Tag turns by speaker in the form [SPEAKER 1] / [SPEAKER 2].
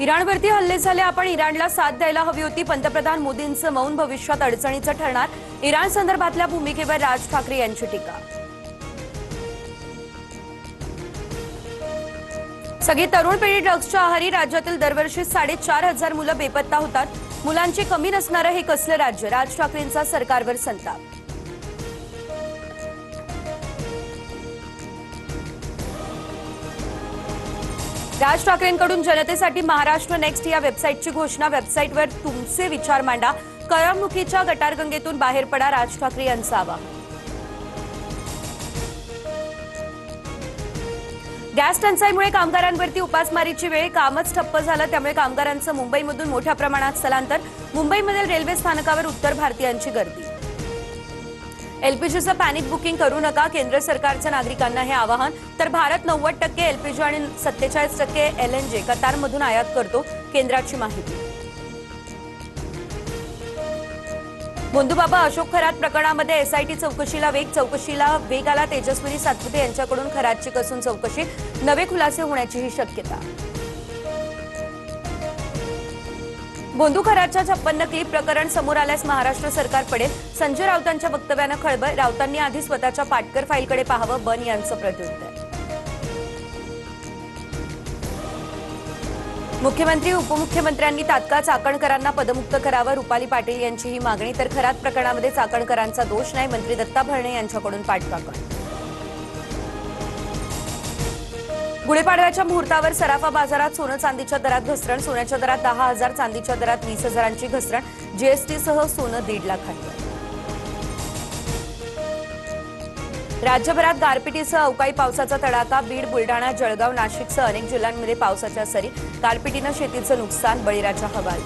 [SPEAKER 1] इराणवरती हल्ले झाले, आपण इराणला साथ द्यायला हवी होती. पंतप्रधान मोदींचं मौन भविष्यात अडचणीचं ठरणार. इराण संदर्भातल्या भूमिकेवर राज ठाकरे यांची टीका. सगळी तरुण पिढी ड्रग्सच्या आहारी. राज्यातील दरवर्षी 4,500 मुलं बेपत्ता होतात. मुलांची कमी नसणारं हे कसलं राज्य? राज ठाकरेंचा सरकारवर संताप. राज ठाकरेंकडून जनतेसाठी महाराष्ट्र नेक्स्ट या वेबसाईटची घोषणा. वेबसाईटवर तुमचे विचार मांडा. करमणुकीच्या गटारगंगेतून बाहेर पडा, राज ठाकरे यांचं आवाहन. गॅस टंचाईमुळे कामगारांवरती उपासमारीची वेळ. कामच ठप्प झालं, त्यामुळे कामगारांचं मुंबईमधून मोठ्या प्रमाणात स्थलांतर. मुंबईमधील रेल्वे स्थानकावर उत्तर भारतीयांची गर्दी. एलपीजीचं पॅनिक बुकिंग करू नका, केंद्र सरकारचं नागरिकांना हे आवाहन. तर भारत 90% एलपीजी आणि 47% एलएनजी कतारमधून आयात करतो, केंद्राची माहिती. मोंदूबाबा अशोक खरात प्रकरणामध्ये एसआयटी चौकशीला वेग आला. तेजस्विनी सातपुते यांच्याकडून खरातची कसून चौकशी. नवे खुलासे होण्याचीही शक्यता. बोंधू खरातच्या 56 क्लिप प्रकरण समोर आल्यास महाराष्ट्र सरकार पडेल. संजय राऊतांच्या वक्तव्यानं खळबळ. राऊतांनी आधी स्वतःच्या पाटकर फाईलकडे पाहावं, बन यांचं प्रत्युत्तर. मुख्यमंत्री उपमुख्यमंत्र्यांनी तात्काळ चाकणकरांना पदमुक्त करावं, रुपाली पाटील यांची ही मागणी. तर खरात प्रकरणामध्ये चाकणकरांचा दोष नाही, मंत्री दत्ता भरणे यांच्याकडून पाठराखण. गुढीपाडव्याच्या मुहूर्तावर सराफा बाजारात सोनं चांदीच्या दरात घसरण. सोन्याच्या दरात 10,000, चांदीच्या दरात 20,000ची घसरण. जीएसटीसह सोनं 1.5 लाखांवर. राज्यभरात गारपिटीसह अवकाळी पावसाचा तडाखा. बीड, बुलढाणा, जळगाव, नाशिकसह अनेक जिल्ह्यांमध्ये पावसाच्या सरी. गारपिटीनं शेतीचं नुकसान, बळीराजा हवाल.